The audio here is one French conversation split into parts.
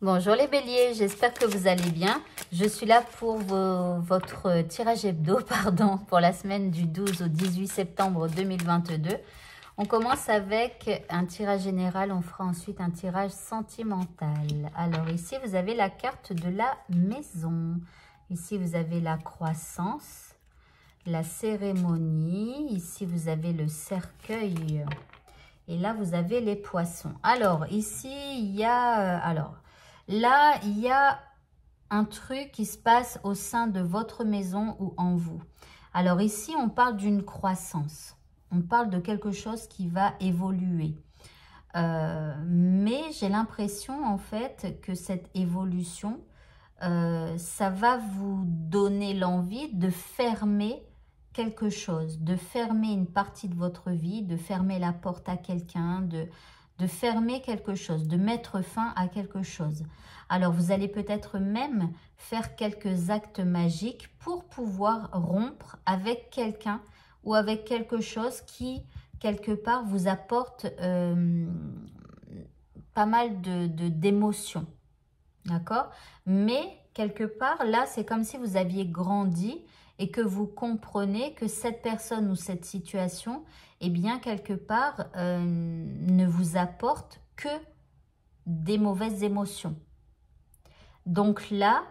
Bonjour les béliers, j'espère que vous allez bien. Je suis là pour votre tirage hebdo pour la semaine du 12 au 18 septembre 2022. On commence avec un tirage général, on fera ensuite un tirage sentimental. Alors ici, vous avez la carte de la maison. Ici, vous avez la croissance, la cérémonie. Ici, vous avez le cercueil. Et là, vous avez les poissons. Alors, ici, il y a... là, il y a un truc qui se passe au sein de votre maison ou en vous. Alors ici, on parle d'une croissance. On parle de quelque chose qui va évoluer. Mais j'ai l'impression, en fait, que cette évolution, ça va vous donner l'envie de fermer quelque chose, de fermer une partie de votre vie, de fermer la porte à quelqu'un, de fermer quelque chose, de mettre fin à quelque chose. Alors, vous allez peut-être même faire quelques actes magiques pour pouvoir rompre avec quelqu'un ou avec quelque chose qui, quelque part, vous apporte pas mal d'émotions. D'accord? Mais, quelque part, là, c'est comme si vous aviez grandi et que vous comprenez que cette personne ou cette situation, eh bien, quelque part, ne vous apporte que des mauvaises émotions. Donc là,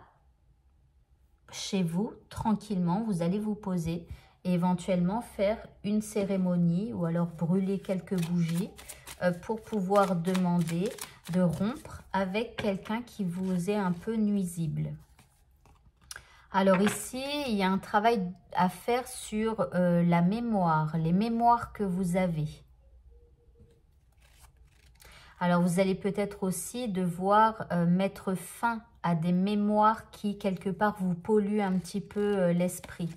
chez vous, tranquillement, vous allez vous poser et éventuellement faire une cérémonie ou alors brûler quelques bougies pour pouvoir demander de rompre avec quelqu'un qui vous est un peu nuisible. Alors ici, il y a un travail à faire sur la mémoire, les mémoires que vous avez. Alors vous allez peut-être aussi devoir mettre fin à des mémoires qui, quelque part, vous polluent un petit peu l'esprit.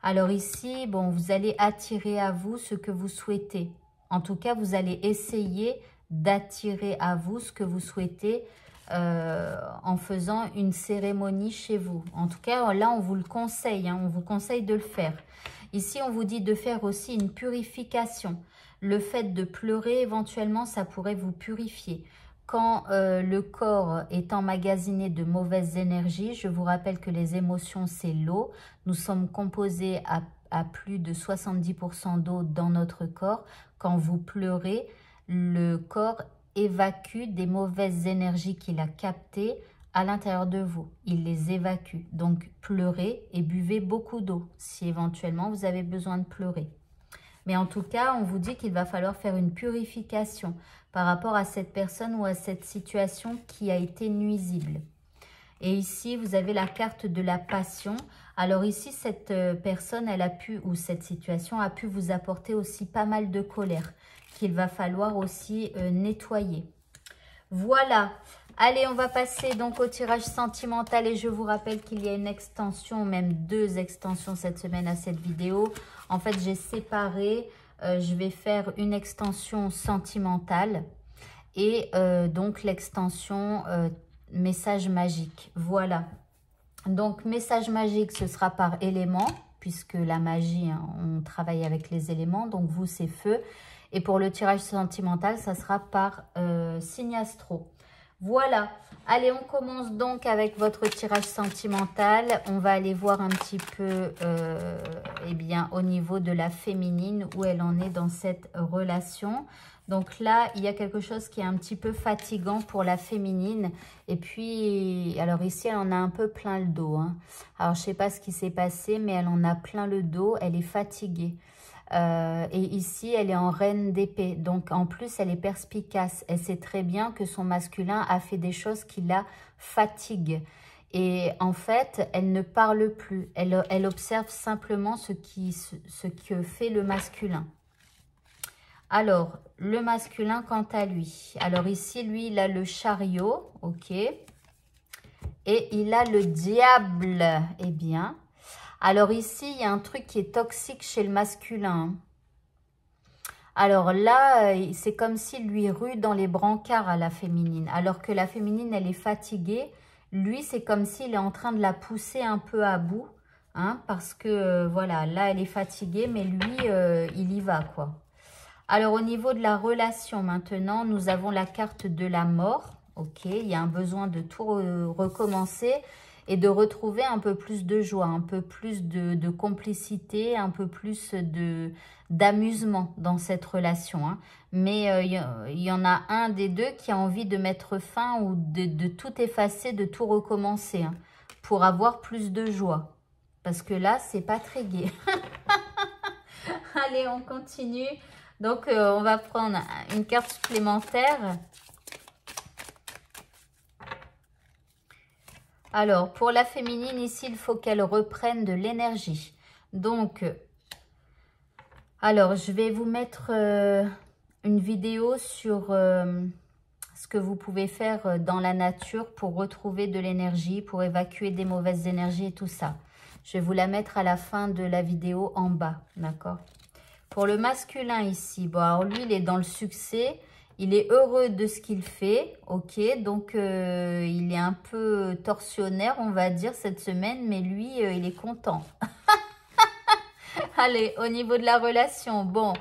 Alors ici, bon, vous allez attirer à vous ce que vous souhaitez. En tout cas, vous allez essayer d'attirer à vous ce que vous souhaitez en faisant une cérémonie chez vous. En tout cas, là, on vous le conseille, hein, on vous conseille de le faire. Ici, on vous dit de faire aussi une purification. Le fait de pleurer, éventuellement, ça pourrait vous purifier. Quand le corps est emmagasiné de mauvaises énergies, je vous rappelle que les émotions, c'est l'eau. Nous sommes composés à plus de 70% d'eau dans notre corps. Quand vous pleurez, le corps évacue des mauvaises énergies qu'il a captées à l'intérieur de vous. Il les évacue. Donc, pleurez et buvez beaucoup d'eau si éventuellement vous avez besoin de pleurer. Mais en tout cas, on vous dit qu'il va falloir faire une purification par rapport à cette personne ou à cette situation qui a été nuisible. Et ici, vous avez la carte de la passion. Alors ici, cette personne, elle a pu, ou cette situation a pu vous apporter aussi pas mal de colère qu'il va falloir aussi nettoyer. Voilà. Allez, on va passer donc au tirage sentimental et je vous rappelle qu'il y a une extension, même 2 extensions cette semaine à cette vidéo. En fait, j'ai séparé, je vais faire une extension sentimentale et donc l'extension message magique. Voilà. Donc, message magique, ce sera par élément, puisque la magie, hein, on travaille avec les éléments. Donc, vous, c'est feu. Et pour le tirage sentimental, ça sera par signe astro. Voilà. Allez, on commence donc avec votre tirage sentimental. On va aller voir un petit peu eh bien, au niveau de la féminine, où elle en est dans cette relation. Donc là, il y a quelque chose qui est un petit peu fatigant pour la féminine. Et puis, alors ici, elle en a un peu plein le dos, hein. Alors, je ne sais pas ce qui s'est passé, mais elle en a plein le dos. Elle est fatiguée. Et ici, elle est en reine d'épée. Donc, en plus, elle est perspicace. Elle sait très bien que son masculin a fait des choses qui la fatiguent. Et en fait, elle ne parle plus. Elle observe simplement ce que fait le masculin. Alors, le masculin, quant à lui. Alors ici, lui, il a le chariot, ok. Et il a le diable, eh bien. Alors ici, il y a un truc qui est toxique chez le masculin. Alors là, c'est comme s'il lui rue dans les brancards à la féminine. Alors que la féminine, elle est fatiguée. Lui, c'est comme s'il est en train de la pousser un peu à bout. Hein, parce que, voilà, là, elle est fatiguée, mais lui, il y va, quoi. Alors, au niveau de la relation, maintenant, nous avons la carte de la mort. Ok, il y a un besoin de tout recommencer et de retrouver un peu plus de joie, un peu plus de complicité, un peu plus d'amusement dans cette relation. Hein. Mais il y en a un des deux qui a envie de mettre fin ou de tout effacer, de tout recommencer hein, pour avoir plus de joie. Parce que là, c'est pas très gai. Allez, on continue. Donc, on va prendre une carte supplémentaire. Alors, pour la féminine, ici, il faut qu'elle reprenne de l'énergie. Donc, alors, je vais vous mettre une vidéo sur ce que vous pouvez faire dans la nature pour retrouver de l'énergie, pour évacuer des mauvaises énergies et tout ça. Je vais vous la mettre à la fin de la vidéo en bas, d'accord? Pour le masculin ici, bon, alors lui, il est dans le succès. Il est heureux de ce qu'il fait, ok, donc il est un peu tortionnaire, on va dire, cette semaine, mais lui, il est content. Allez, au niveau de la relation, bon,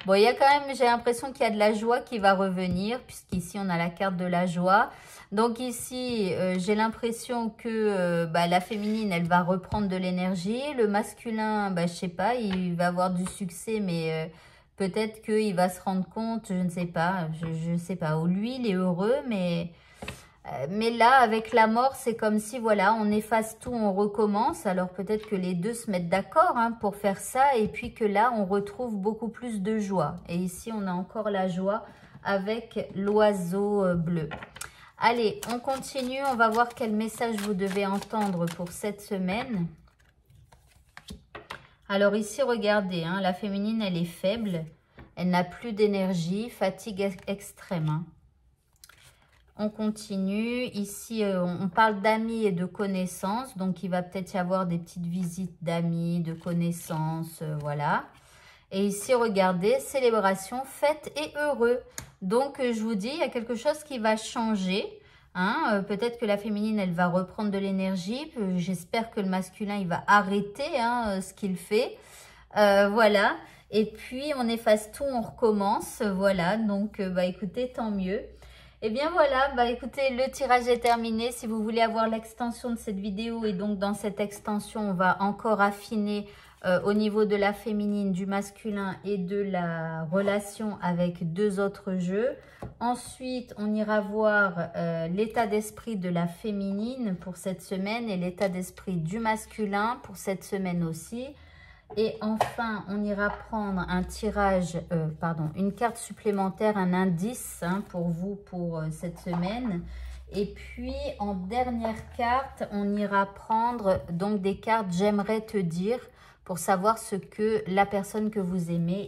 il y a quand même, j'ai l'impression qu'il y a de la joie qui va revenir, puisqu'ici, on a la carte de la joie. Donc ici, j'ai l'impression que la féminine, elle va reprendre de l'énergie. Le masculin, je sais pas, il va avoir du succès, mais... peut-être qu'il va se rendre compte, je ne sais pas, je sais pas. Ou lui, il est heureux, mais là, avec la mort, c'est comme si, voilà, on efface tout, on recommence. Alors, peut-être que les deux se mettent d'accord hein, pour faire ça. Et puis que là, on retrouve beaucoup plus de joie. Et ici, on a encore la joie avec l'oiseau bleu. Allez, on continue. On va voir quel message vous devez entendre pour cette semaine. Alors ici, regardez, hein, la féminine, elle est faible. Elle n'a plus d'énergie, fatigue extrême. Hein. On continue. Ici, on parle d'amis et de connaissances. Donc, il va peut-être y avoir des petites visites d'amis, de connaissances, voilà. Et ici, regardez, célébration, fête et heureux. Donc, je vous dis, il y a quelque chose qui va changer. Hein, peut-être que la féminine, elle va reprendre de l'énergie. J'espère que le masculin, il va arrêter hein, ce qu'il fait. Voilà. Et puis, on efface tout, on recommence. Voilà. Donc, écoutez, tant mieux. Et bien voilà, écoutez, le tirage est terminé. Si vous voulez avoir l'extension de cette vidéo, et donc dans cette extension, on va encore affiner au niveau de la féminine, du masculin et de la relation avec deux autres jeux. Ensuite, on ira voir l'état d'esprit de la féminine pour cette semaine et l'état d'esprit du masculin pour cette semaine aussi. Et enfin, on ira prendre un tirage, une carte supplémentaire, un indice hein, pour vous pour cette semaine. Et puis, en dernière carte, on ira prendre donc des cartes « J'aimerais te dire » pour savoir ce que la personne que vous aimez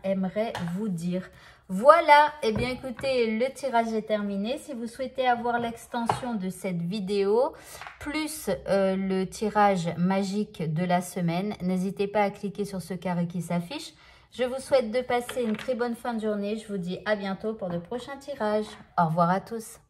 aimerait vous dire. Voilà, et bien écoutez, le tirage est terminé. Si vous souhaitez avoir l'extension de cette vidéo, plus le tirage magique de la semaine, n'hésitez pas à cliquer sur ce carré qui s'affiche. Je vous souhaite de passer une très bonne fin de journée. Je vous dis à bientôt pour de prochains tirages. Au revoir à tous.